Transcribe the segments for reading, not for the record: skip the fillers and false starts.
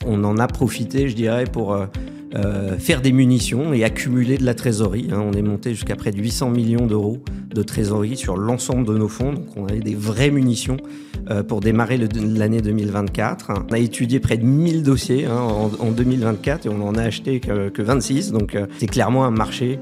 on en a profité, je dirais, pour faire des munitions et accumuler de la trésorerie. On est monté jusqu'à près de 800 millions d'euros de trésorerie sur l'ensemble de nos fonds. Donc on avait des vraies munitions pour démarrer l'année 2024. On a étudié près de 1000 dossiers en 2024 et on n'en a acheté que 26. Donc c'est clairement un marché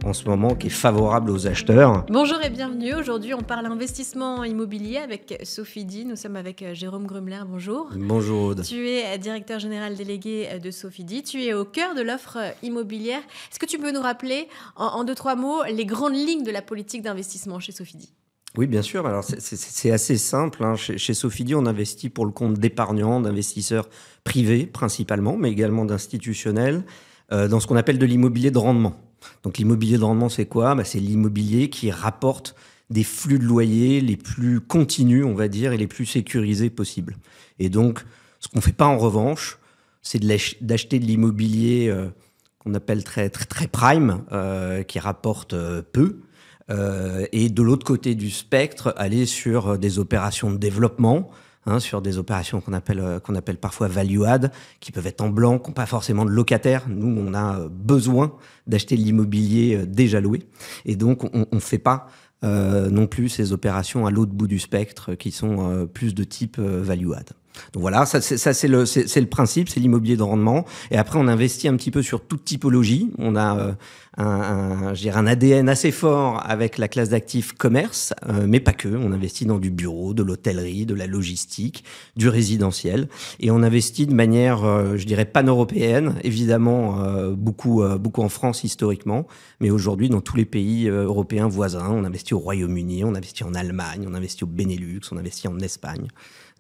en ce moment qui est favorable aux acheteurs. Bonjour et bienvenue. Aujourd'hui, on parle investissement immobilier avec Sofidy. Nous sommes avec Jérôme Grumler. Bonjour. Bonjour Aude. Tu es directeur général délégué de Sofidy. Tu es au cœur de l'offre immobilière. Est-ce que tu peux nous rappeler en 2-3 mots les grandes lignes de la politique d'investissement chez Sofidy ? Oui, bien sûr. Alors, c'est assez simple. Chez Sofidy, on investit pour le compte d'épargnants, d'investisseurs privés principalement, mais également d'institutionnels, dans ce qu'on appelle de l'immobilier de rendement. Donc l'immobilier de rendement, c'est quoi ? C'est l'immobilier qui rapporte des flux de loyers les plus continus, on va dire, et les plus sécurisés possibles. Et donc, ce qu'on ne fait pas en revanche, c'est d'acheter de l'immobilier qu'on appelle très prime, qui rapporte peu. Et de l'autre côté du spectre, aller sur des opérations de développement, sur des opérations qu'on appelle parfois value add, qui peuvent être en blanc, qui n'ont pas forcément de locataires. Nous, on a besoin d'acheter de l'immobilier déjà loué. Et donc, on ne fait pas non plus ces opérations à l'autre bout du spectre qui sont plus de type value add. Donc voilà, ça c'est le principe, c'est l'immobilier de rendement. Et après, on investit un petit peu sur toute typologie. On a un ADN assez fort avec la classe d'actifs commerce, mais pas que. On investit dans du bureau, de l'hôtellerie, de la logistique, du résidentiel. Et on investit de manière, je dirais, pan-européenne, évidemment, beaucoup en France historiquement, mais aujourd'hui dans tous les pays européens voisins. On investit au Royaume-Uni, on investit en Allemagne, on investit au Benelux, on investit en Espagne.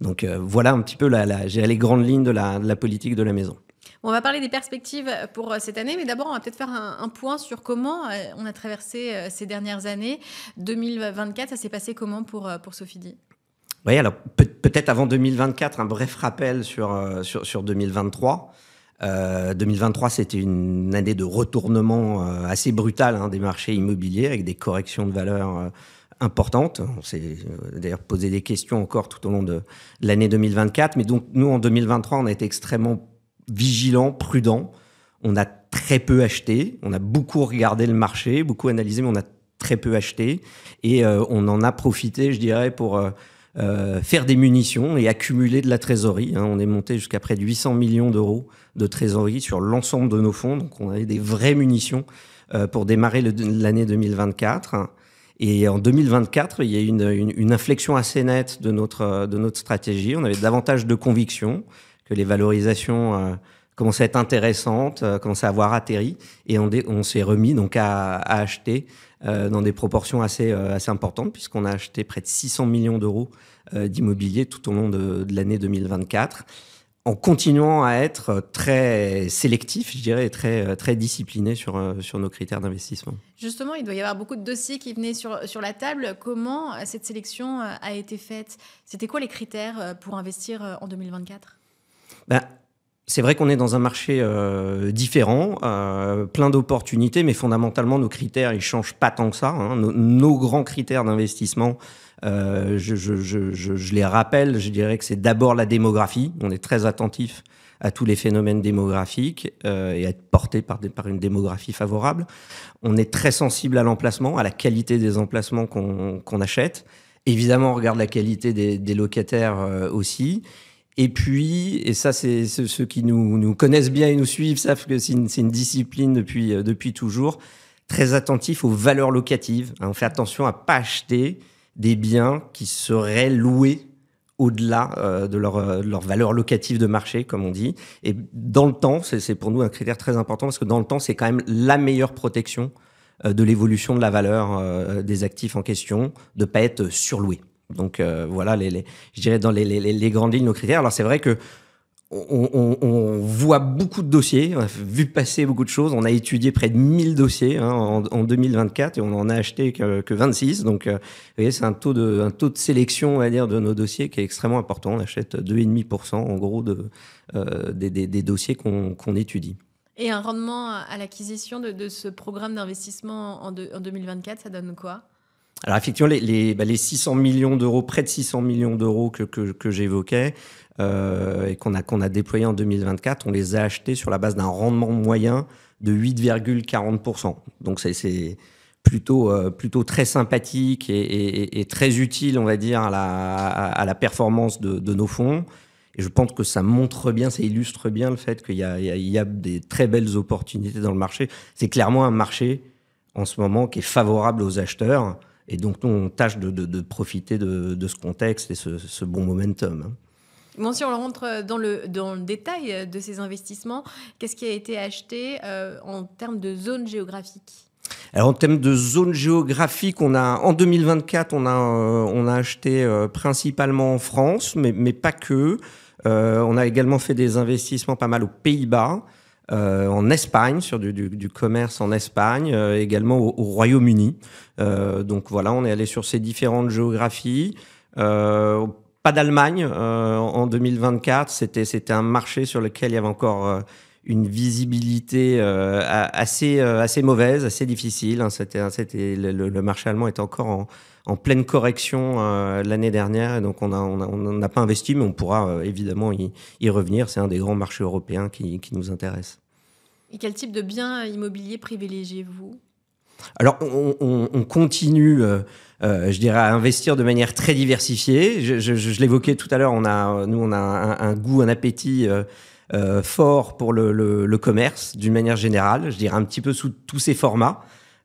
Donc voilà un petit peu les grandes lignes de la politique de la maison. On va parler des perspectives pour cette année, mais d'abord, on va peut-être faire un point sur comment on a traversé ces dernières années. 2024, ça s'est passé comment pour Sofidy ? Oui, alors peut-être avant 2024, un bref rappel sur 2023. 2023, c'était une année de retournement assez brutal des marchés immobiliers avec des corrections de valeur importantes. On s'est d'ailleurs posé des questions encore tout au long de l'année 2024. Mais donc, nous, en 2023, on a été extrêmement vigilants, prudents. On a très peu acheté. On a beaucoup regardé le marché, beaucoup analysé, mais on a très peu acheté. Et on en a profité, je dirais, pour faire des munitions et accumuler de la trésorerie. On est monté jusqu'à près de 800 millions d'euros de trésorerie sur l'ensemble de nos fonds. Donc, on avait des vraies munitions pour démarrer l'année 2024. Et en 2024, il y a eu une inflexion assez nette de notre stratégie. On avait davantage de conviction que les valorisations commençaient à être intéressantes, commençaient à avoir atterri. Et on s'est remis donc à acheter dans des proportions assez importantes, puisqu'on a acheté près de 600 millions d'euros d'immobilier tout au long de l'année 2024. En continuant à être très sélectif, je dirais, et très discipliné sur nos critères d'investissement. Justement, il doit y avoir beaucoup de dossiers qui venaient sur la table. Comment cette sélection a été faite ? C'était quoi les critères pour investir en 2024 ? C'est vrai qu'on est dans un marché différent, plein d'opportunités, mais fondamentalement, nos critères, ils changent pas tant que ça. Nos grands critères d'investissement, je les rappelle, je dirais que c'est d'abord la démographie. On est très attentif à tous les phénomènes démographiques et à être porté par une démographie favorable. On est très sensible à l'emplacement, à la qualité des emplacements qu'on achète. Évidemment, on regarde la qualité des locataires aussi. Et puis, et ça, c'est ceux qui nous connaissent bien et nous suivent savent que c'est une discipline depuis toujours, très attentif aux valeurs locatives. On fait attention à pas acheter des biens qui seraient loués au-delà de leur valeur locative de marché, comme on dit. Et dans le temps, c'est pour nous un critère très important parce que dans le temps, c'est quand même la meilleure protection de l'évolution de la valeur des actifs en question, de pas être surloué. Donc voilà, je dirais dans les grandes lignes, nos critères. Alors c'est vrai que on voit beaucoup de dossiers, on a vu passer beaucoup de choses. On a étudié près de 1000 dossiers en 2024 et on en a acheté que 26. Donc vous voyez, c'est un taux de sélection, on va dire, de nos dossiers qui est extrêmement important. On achète 2,5% en gros des dossiers qu'on étudie. Et un rendement à l'acquisition de ce programme d'investissement en 2024, ça donne quoi ? Alors effectivement, les 600 millions d'euros, près de 600 millions d'euros que j'évoquais et qu'on a déployé en 2024, on les a achetés sur la base d'un rendement moyen de 8,40%. Donc c'est plutôt très sympathique et très utile, on va dire, à la performance de nos fonds. Et je pense que ça montre bien, ça illustre bien le fait qu'il y a des très belles opportunités dans le marché. C'est clairement un marché en ce moment qui est favorable aux acheteurs. Et donc, nous, on tâche de profiter de ce contexte et ce bon momentum. Bon, si on rentre dans le détail de ces investissements, qu'est-ce qui a été acheté en termes de zone géographique ? Alors, en termes de zone géographique, en 2024, on a acheté principalement en France, mais pas que. On a également fait des investissements pas mal aux Pays-Bas, en Espagne, sur du commerce en Espagne, également au Royaume-Uni. Donc voilà, on est allé sur ces différentes géographies. Pas d'Allemagne en 2024. C'était un marché sur lequel il y avait encore une visibilité assez mauvaise, assez difficile. Le marché allemand était encore en pleine correction l'année dernière, et donc on n'a pas investi, mais on pourra évidemment y revenir. C'est un des grands marchés européens qui nous intéresse. Et quel type de biens immobiliers privilégiez-vous ? Alors, on continue, je dirais, à investir de manière très diversifiée. Je l'évoquais tout à l'heure, on a un goût, un appétit fort pour le commerce, d'une manière générale, je dirais un petit peu sous tous ses formats.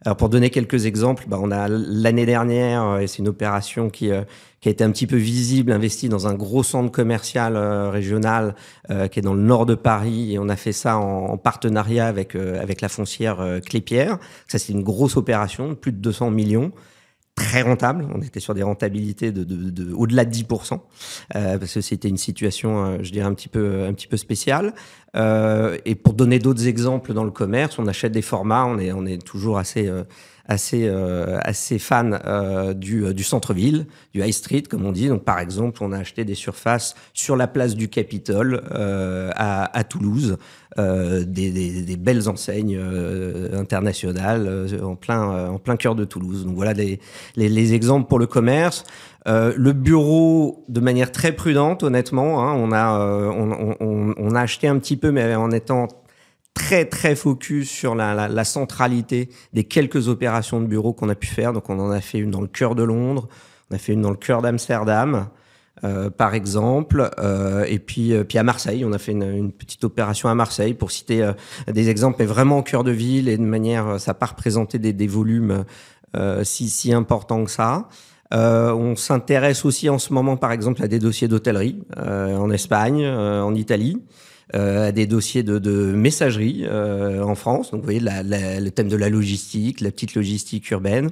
Alors, pour donner quelques exemples, on a l'année dernière, et c'est une opération qui a été un petit peu visible, investie dans un gros centre commercial régional qui est dans le nord de Paris, et on a fait ça en partenariat avec la foncière Clépierre. Ça, c'est une grosse opération, plus de 200 millions. Très rentable, on était sur des rentabilités de au-delà de 10%, parce que c'était une situation, je dirais, un petit peu spéciale. Et pour donner d'autres exemples dans le commerce, on achète des formats, on est toujours assez fan du centre-ville, du high street, comme on dit. Donc, par exemple, on a acheté des surfaces sur la place du Capitole à Toulouse, des belles enseignes internationales en plein cœur de Toulouse. Donc voilà les exemples pour le commerce. Le bureau, de manière très prudente, honnêtement, hein, on a acheté un petit peu, mais en étant très très focus sur la centralité des quelques opérations de bureau qu'on a pu faire. Donc on en a fait une dans le cœur de Londres, on a fait une dans le cœur d'Amsterdam, par exemple, et puis à Marseille, on a fait une petite opération à Marseille, pour citer des exemples, mais vraiment au cœur de ville, et de manière, ça n'a pas représenté des volumes si importants que ça. On s'intéresse aussi en ce moment, par exemple, à des dossiers d'hôtellerie en Espagne, en Italie, à des dossiers de messagerie en France. Donc, vous voyez, le thème de la logistique, la petite logistique urbaine.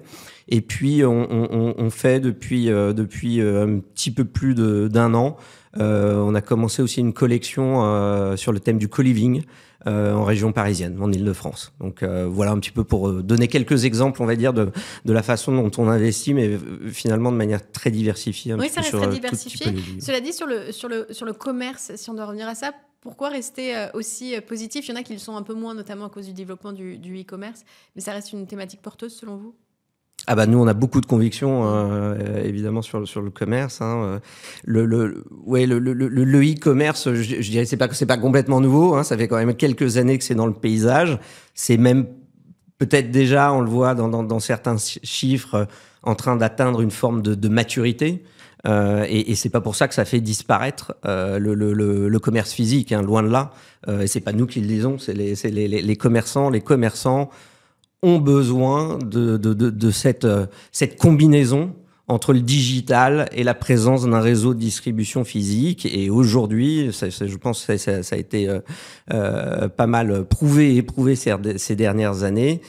Et puis, on fait depuis un petit peu plus d'un an, on a commencé aussi une collection sur le thème du co-living en région parisienne, en Île-de-France. Donc voilà un petit peu pour donner quelques exemples, on va dire, de la façon dont on investit, mais finalement de manière très diversifiée. Oui, ça reste très diversifié. Cela dit, sur le commerce, si on doit revenir à ça, pourquoi rester aussi positif ? Il y en a qui le sont un peu moins, notamment à cause du développement du e-commerce, mais ça reste une thématique porteuse selon vous ? Ah bah nous on a beaucoup de convictions évidemment sur le commerce. Hein. Le e-commerce, je dirais c'est pas complètement nouveau. Hein. Ça fait quand même quelques années que c'est dans le paysage. C'est même peut-être déjà, on le voit dans certains chiffres, en train d'atteindre une forme de maturité. Et c'est pas pour ça que ça fait disparaître le commerce physique, hein, loin de là. Et c'est pas nous qui le disons, c'est les commerçants. Les commerçants ont besoin de cette combinaison entre le digital et la présence d'un réseau de distribution physique. Et aujourd'hui, je pense que ça a été pas mal prouvé et éprouvé ces dernières années.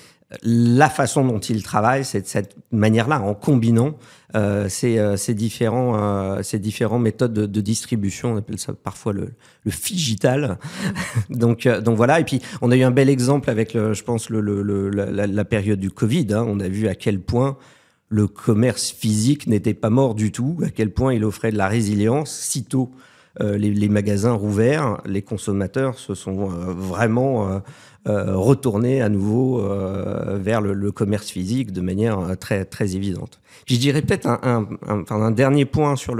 La façon dont ils travaillent, c'est de cette manière-là, en combinant ces différents méthodes de distribution. On appelle ça parfois le phygital. donc voilà. Et puis on a eu un bel exemple avec, je pense, la période du Covid. Hein. On a vu à quel point le commerce physique n'était pas mort du tout, à quel point il offrait de la résilience sitôt les magasins rouverts, les consommateurs se sont vraiment retournés à nouveau vers le commerce physique de manière très, très évidente. Puis je dirais peut-être un dernier point sur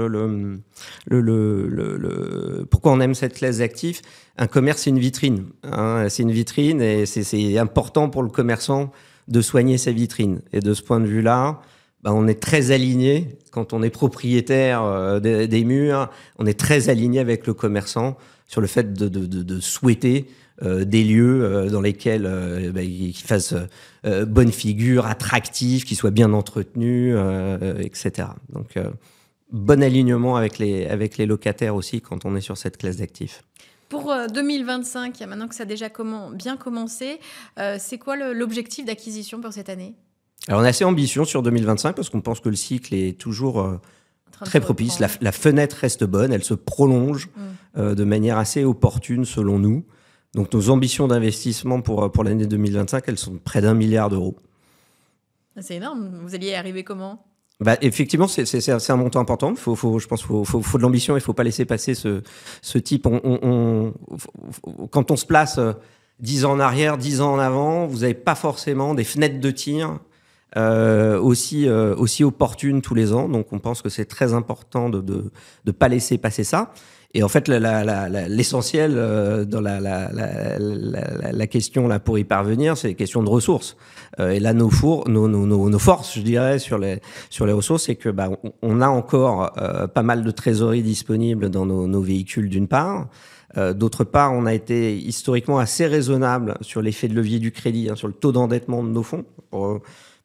pourquoi on aime cette classe d'actifs. Un commerce, c'est une vitrine. Hein, c'est une vitrine et c'est important pour le commerçant de soigner sa vitrine. Et de ce point de vue-là, on est très aligné quand on est propriétaire des murs. On est très aligné avec le commerçant sur le fait de souhaiter des lieux dans lesquels ils fassent bonne figure, attractifs, qu'ils soient bien entretenus, etc. Donc, bon alignement avec les locataires aussi quand on est sur cette classe d'actifs. Pour 2025, maintenant que ça a déjà bien commencé, c'est quoi l'objectif d'acquisition pour cette année ? Alors, on est assez ambitieux sur 2025 parce qu'on pense que le cycle est toujours très propice. La fenêtre reste bonne, elle se prolonge de manière assez opportune selon nous. Donc, nos ambitions d'investissement pour l'année 2025, elles sont de près d'1 milliard d'euros. C'est énorme. Vous alliez y arriver comment ? Effectivement, c'est un montant important. Je pense qu'il faut de l'ambition. Il ne faut pas laisser passer ce type. Quand on se place 10 ans en arrière, 10 ans en avant, vous n'avez pas forcément des fenêtres de tir aussi opportunes tous les ans. Donc, on pense que c'est très important de ne pas laisser passer ça. Et en fait, l'essentiel dans la question là pour y parvenir, c'est la question de ressources. Et là, nos forces, je dirais, sur les ressources, c'est que on a encore pas mal de trésorerie disponible dans nos véhicules d'une part. D'autre part, on a été historiquement assez raisonnable sur l'effet de levier du crédit, sur le taux d'endettement de nos fonds.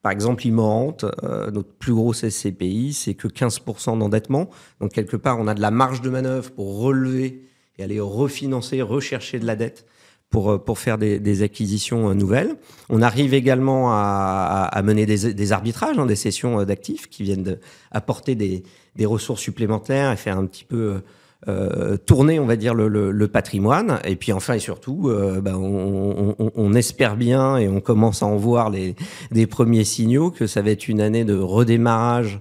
Par exemple, Immorente, notre plus grosse SCPI, c'est que 15% d'endettement. Donc, quelque part, on a de la marge de manœuvre pour relever et aller refinancer, rechercher de la dette pour faire des acquisitions nouvelles. On arrive également à mener des arbitrages, des cessions d'actifs qui viennent apporter des ressources supplémentaires et faire un petit peu tourner, on va dire, le patrimoine. Et puis enfin et surtout, on espère bien et on commence à en voir des premiers signaux que ça va être une année de redémarrage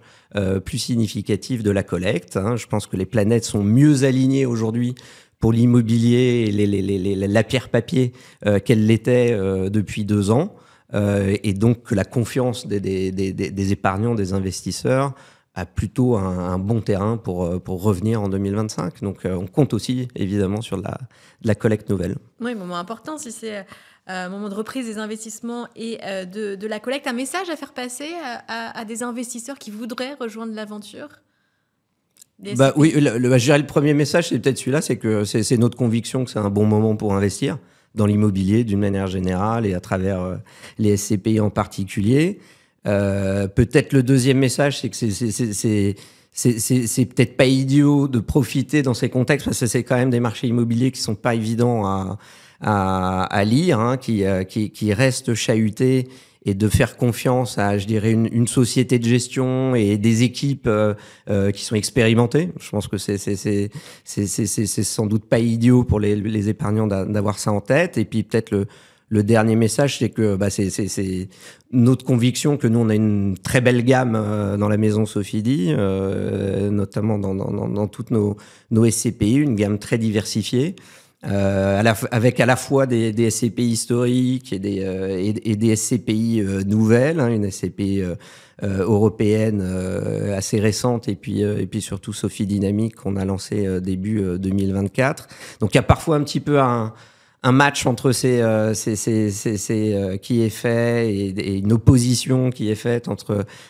plus significatif de la collecte. Je pense que les planètes sont mieux alignées aujourd'hui pour l'immobilier et la pierre papier qu'elle l'était depuis 2 ans. Et donc que la confiance des épargnants, des investisseurs a plutôt un bon terrain pour revenir en 2025. Donc, on compte aussi, évidemment, sur de la collecte nouvelle. Oui, moment important, si c'est un moment de reprise des investissements et de la collecte. Un message à faire passer à des investisseurs qui voudraient rejoindre l'aventure ? Oui, je dirais le premier message, c'est peut-être celui-là, c'est que c'est notre conviction que c'est un bon moment pour investir dans l'immobilier d'une manière générale et à travers les SCPI en particulier. Peut-être le deuxième message, c'est que c'est peut-être pas idiot de profiter dans ces contextes parce que c'est quand même des marchés immobiliers qui sont pas évidents à lire, qui restent chahutés, et de faire confiance à, je dirais, une société de gestion et des équipes qui sont expérimentées. Je pense que c'est sans doute pas idiot pour les épargnants d'avoir ça en tête. Et puis peut-être le dernier message, c'est que c'est notre conviction que nous, on a une très belle gamme dans la maison Sofidy, notamment dans toutes nos SCPI, une gamme très diversifiée, avec à la fois des SCPI historiques et des SCPI nouvelles, une SCPI européenne assez récente et puis surtout Sophie Dynamique qu'on a lancé début 2024. Donc il y a parfois un petit peu un match entre qui est fait et une opposition qui est faite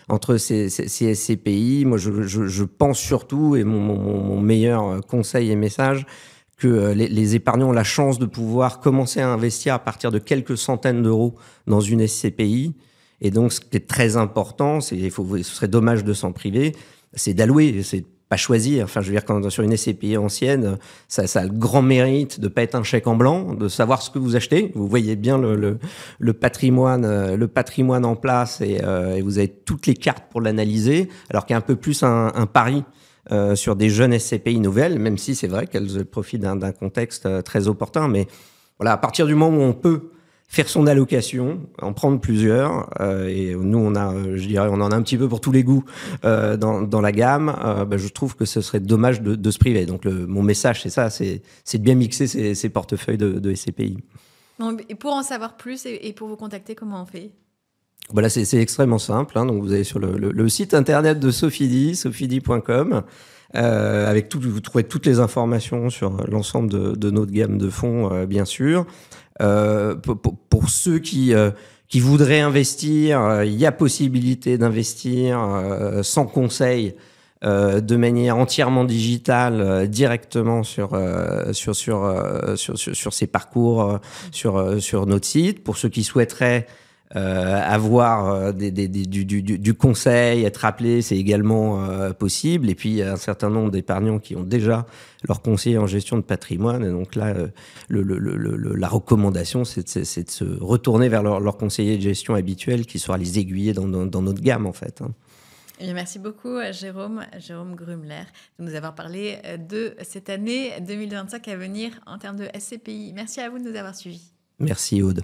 entre ces SCPI. Moi, je pense surtout, et mon meilleur conseil et message, que les épargnants ont la chance de pouvoir commencer à investir à partir de quelques centaines d'euros dans une SCPI. Et donc, ce qui est très important, ce serait dommage de s'en priver, c'est d'allouer, c'est pas choisir. Enfin, je veux dire, quand sur une SCPI ancienne, ça a le grand mérite de pas être un chèque en blanc, de savoir ce que vous achetez. Vous voyez bien le patrimoine en place et vous avez toutes les cartes pour l'analyser, alors qu'il y a un peu plus un pari sur des jeunes SCPI nouvelles, même si c'est vrai qu'elles profitent d'un contexte très opportun. Mais voilà, à partir du moment où on peut faire son allocation, en prendre plusieurs. Et nous, on en a un petit peu pour tous les goûts dans la gamme. Je trouve que ce serait dommage de se priver. Donc, mon message, c'est ça, c'est de bien mixer ces portefeuilles de SCPI. Et pour en savoir plus et pour vous contacter, comment on fait ? Voilà, c'est extrêmement simple. Donc, vous allez sur le site internet de Sofidy, sofidy.com. Vous trouvez toutes les informations sur l'ensemble de notre gamme de fonds, bien sûr. Pour ceux qui voudraient investir, il y a possibilité d'investir sans conseil, de manière entièrement digitale, directement sur ces parcours, sur notre site. Pour ceux qui souhaiteraient avoir du conseil, être appelé, c'est également possible. Et puis, il y a un certain nombre d'épargnants qui ont déjà leur conseiller en gestion de patrimoine. Et donc là, la recommandation, c'est de se retourner vers leur conseiller de gestion habituel qui saura les aiguiller dans notre gamme, en fait. Et merci beaucoup, Jérôme Grumler, de nous avoir parlé de cette année 2025 à venir en termes de SCPI. Merci à vous de nous avoir suivis. Merci, Aude.